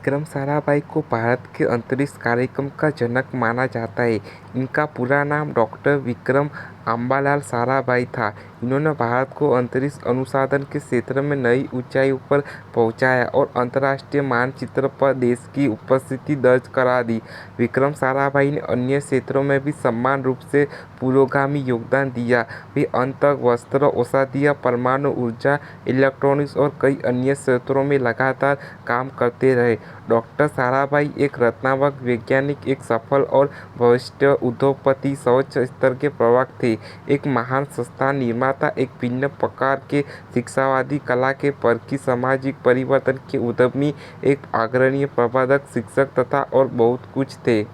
विक्रम साराभाई को भारत के अंतरिक्ष कार्यक्रम का जनक माना जाता है। इनका पूरा नाम डॉक्टर विक्रम अम्बालाल साराभाई था। इन्होंने भारत को अंतरिक्ष अनुसंधान के क्षेत्र में नई ऊंचाइयों पर पहुंचाया और अंतर्राष्ट्रीय मानचित्र पर देश की उपस्थिति दर्ज करा दी। विक्रम साराभाई ने अन्य क्षेत्रों में भी समान रूप से पुरोगामी योगदान दिया। वे अंतरिक्ष, वस्त्र, औषधीय, परमाणु ऊर्जा, इलेक्ट्रॉनिक्स और कई अन्य क्षेत्रों में लगातार काम करते रहे। डॉक्टर साराभाई एक रत्नाकर वैज्ञानिक, एक सफल और वरिष्ठ उद्योगपति, सर्वोच्च स्तर के प्रवक्ता थे, एक महान संस्थान निर्माता, एक भिन्न प्रकार के शिक्षावादी, कला के परखी, सामाजिक परिवर्तन के उद्यमी, एक अग्रणी प्रबंधक, शिक्षक तथा और बहुत कुछ थे।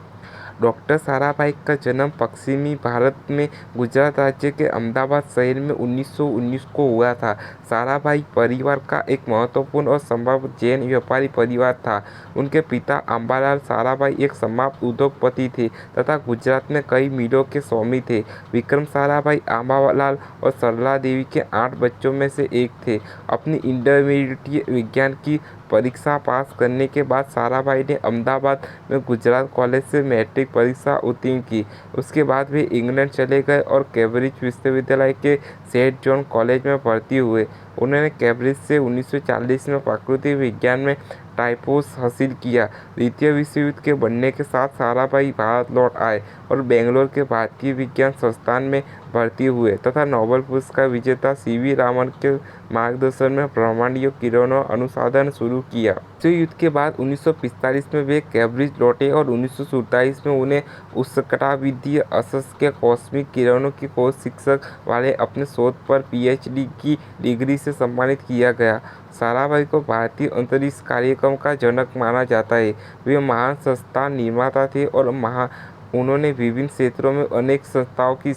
डॉक्टर साराभाई का जन्म पश्चिमी भारत में गुजरात राज्य के अहमदाबाद शहर में 1919 को हुआ था। साराभाई परिवार का एक महत्वपूर्ण और संभवतः जैन व्यापारी परिवार था। उनके पिता अम्बालाल साराभाई एक समाप्त उद्योगपति थे तथा गुजरात में कई मिलों के स्वामी थे। विक्रम साराभाई अम्बालाल और सरला देवी के 8 बच्चों में से एक थे। अपनी इंटरमीडिएट विज्ञान की परीक्षा पास करने के बाद साराभाई ने अहमदाबाद में गुजरात कॉलेज से मैट्रिक परीक्षा उत्तीर्ण की। उसके बाद वे इंग्लैंड चले गए और कैम्ब्रिज विश्वविद्यालय के सेंट जॉन कॉलेज में भर्ती हुए। उन्होंने कैम्ब्रिज से 1940 में प्रकृति विज्ञान में टाइपोस हासिल किया। द्वितीय विश्व युद्ध के बढ़ने के साथ साराभाई भारत लौट आए और बेंगलोर के भारतीय विज्ञान संस्थान में भर्ती हुए तथा नोबेल पुरस्कार विजेता सीवी रामन के मार्गदर्शन में परमाणु किरणों अनुसंधान शुरू किया। विश्व युद्ध के बाद 1945 में वे कैम्ब्रिज लौटे और 1947 में उन्हें उष्णकटिबंधीय असंख्य कॉस्मिक किरणों की खोज शिक्षक वाले अपने शोध पर पीएचडी की डिग्री से सम्मानित किया गया। साराभाई को भारतीय अंतरिक्ष कार्यक्रम का जनक माना जाता है। वे महान संस्थान निर्माता थे और उन्होंने विभिन्न क्षेत्रों में अनेक संस्थाओं की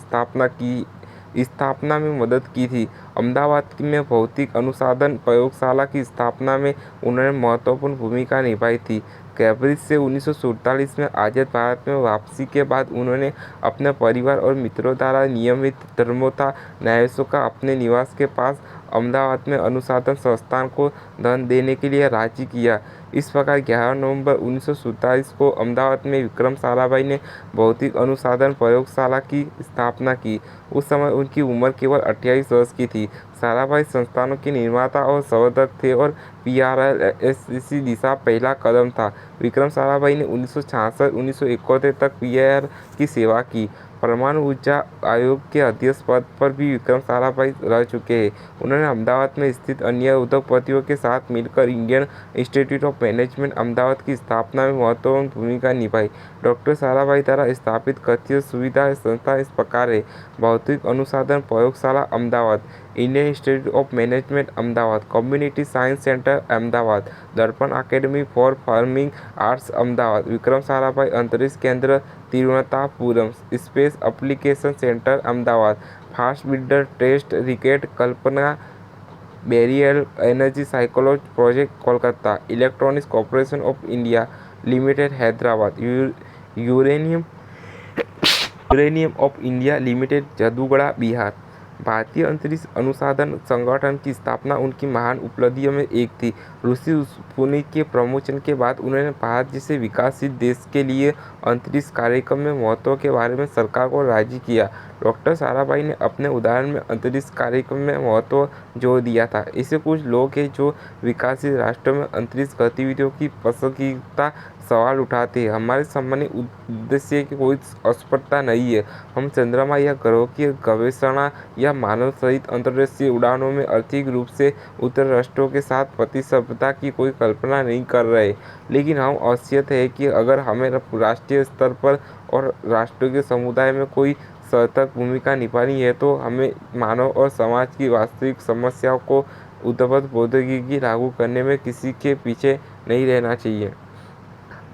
स्थापना में मदद की थी। अहमदाबाद में भौतिक अनुसंधान प्रयोगशाला की स्थापना में उन्होंने महत्वपूर्ण भूमिका निभाई थी। कैम्ब्रिज से 1947 में आज़ाद भारत में वापसी के बाद उन्होंने अपने परिवार और मित्रों द्वारा नियमित धर्मोत्थान न्यासों का अपने निवास के पास अहमदाबाद में अनुसंधान संस्थान को धन देने के लिए राजी किया। इस प्रकार 11 नवंबर 1947 को अहमदाबाद में विक्रम साराभाई ने भौतिक अनुसंधान प्रयोगशाला की स्थापना की। उस समय उनकी उम्र केवल 28 वर्ष की थी। साराभाई संस्थानों के निर्माता और संवर्धक थे और पीआरएल दिशा पहला कदम था। विक्रम साराभाई ने 1966-1971 तक पीआईआर की सेवा की। परमाणु ऊर्जा आयोग के अध्यक्ष पद पर भी विक्रम साराभाई रह चुके हैं। उन्होंने अहमदाबाद में स्थित अन्य उद्योगपतियों के साथ मिलकर Indian institute of management Ahmedabad की स्थापना में महत्वपूर्ण भूमिका निभाई। डॉक्टर साराभाई द्वारा स्थापित कथित सुविधा संस्था इस प्रकार है: भौतिक अनुसंधान प्रयोगशाला Ahmedabad, Indian institute of management Ahmedabad, community science centre Ahmedabad, Darpana academy for performing arts Ahmedabad, Vikram Sarabhai अंतरिक्ष केंद्र Thiruvananthapuram, space application centre Ahmedabad, fast builder test reactor Kalpana variable energy cyclotron project Kolkata, electronics corporation of India limited Hyderabad, uranium of India limited Jadugoda Bihar. भारतीय अंतरिक्ष अनुसंधान संगठन की स्थापना उनकी महान उपलब्धियों में एक थी। ऋषि मुनि के प्रवचन के बाद उन्होंने भारत जैसे विकासशील देश के लिए अंतरिक्ष कार्यक्रम में महत्व के बारे में सरकार को राजी किया। डॉक्टर साराभाई ने अपने उदाहरण में अंतरिक्ष कार्यक्रम में महत्व जोर दिया था। ऐसे कुछ लोग हैं जो विकासशील राष्ट्रों में अंतरिक्ष गतिविधियों की प्रासंगिकता सवाल उठाते हैं। हमारे सामान्य उद्देश्य की कोई अस्पष्टता नहीं है। हम चंद्रमा या ग्रहों की गवेषणा या मानव सहित अंतर्राष्ट्रीय उड़ानों में आर्थिक रूप से उत्तर राष्ट्रों के साथ प्रतिस्पर्धा की कोई कल्पना नहीं कर रहे, लेकिन हम अवश्य है कि अगर हमें राष्ट्रीय स्तर पर और राष्ट्रों के समुदाय में कोई सार्थक भूमिका निभानी है तो हमें मानव और समाज की वास्तविक समस्याओं को उद्भव प्रौद्योगिकी लागू करने में किसी के पीछे नहीं रहना चाहिए।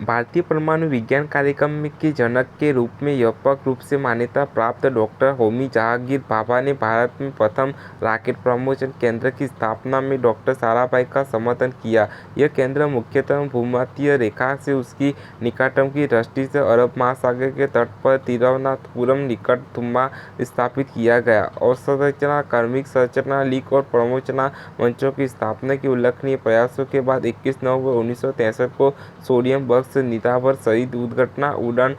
भारतीय परमाणु विज्ञान कार्यक्रम के जनक के रूप में व्यापक रूप से मान्यता प्राप्त डॉक्टर होमी जहांगीर भाभा ने भारत में प्रथम रॉकेट प्रमोशन केंद्र की स्थापना में डॉक्टर साराभाई का समर्थन किया। यह केंद्र मुख्यतः भूमध्य रेखा से उसकी निकटतम की दृष्टि से अरब महासागर के तट पर तिरुवनंतपुरम निकट थुम्बा स्थापित किया गया। अवसंरचना, कार्मिक संरचना, लीक और प्रमोचना मंचों की स्थापना के उल्लेखनीय प्रयासों के बाद 21 नवंबर 1963 को सोडियम बक्स निदाबर सहित दुर्घटना उड़ान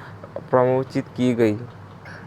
प्रमोचित की गई।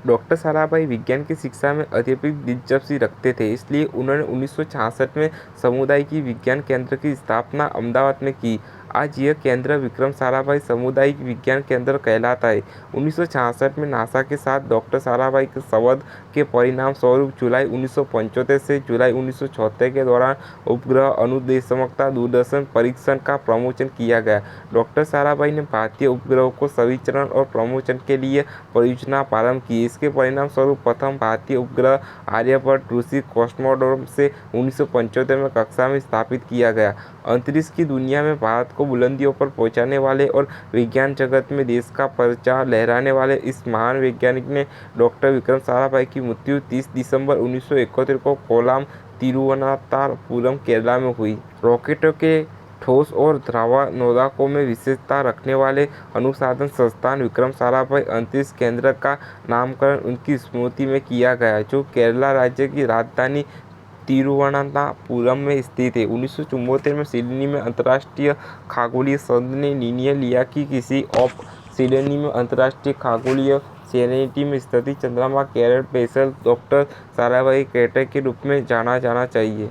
डॉक्टर साराभाई विज्ञान की शिक्षा में अत्यधिक दिलचस्पी रखते थे, इसलिए उन्होंने 1966 में सामुदायिक विज्ञान केंद्र की स्थापना अहमदाबाद में की। आज यह केंद्र विक्रम साराभाई सामुदायिक विज्ञान केंद्र कहलाता है। 1966 में नासा के साथ डॉक्टर साराभाई के संवाद के परिणाम स्वरूप जुलाई 1975 से जुलाई 1976 के दौरान उपग्रह अनुदेशात्मक दूरदर्शन परीक्षण का प्रमोशन किया गया। डॉक्टर साराभाई ने भारतीय उपग्रहों को संरक्षण और प्रमोशन के लिए परियोजना प्रारंभ की। इसके परिणाम स्वरूप प्रथम भारतीय उपग्रह आर्यभट्ट रूसी कॉस्मोड्रोम से 1975 में कक्षा में स्थापित किया गया। अंतरिक्ष की दुनिया में भारत को बुलंदियों पर पहुंचाने वाले और विज्ञान जगत में देश का परचम लहराने वाले इस महान वैज्ञानिक ने डॉक्टर विक्रम साराभाई की मृत्यु 30 दिसंबर 1971 को कोल्लाम, तिरुवनंतपुरम, केरला में हुई। रॉकेटों के ठोस और द्रव नौकाओं में विशेषता रखने वाले अनुसंधान संस्थान विक्रम साराभाई अंतरिक्ष केंद्र का नामकरण उनकी स्मृति में किया गया, जो केरला राज्य की राजधानी तिरुवनंतपुरम में स्थित है। 1974 में सिडनी में अंतर्राष्ट्रीय खगोलीय संघ ने निर्णय लिया कि किसी ऑफ सिडनी में अंतर्राष्ट्रीय खगोलीय सोसाइटी में स्थित चंद्रमा केरल बेसल डॉक्टर साराभाई क्रेटर के रूप में जाना जाना चाहिए।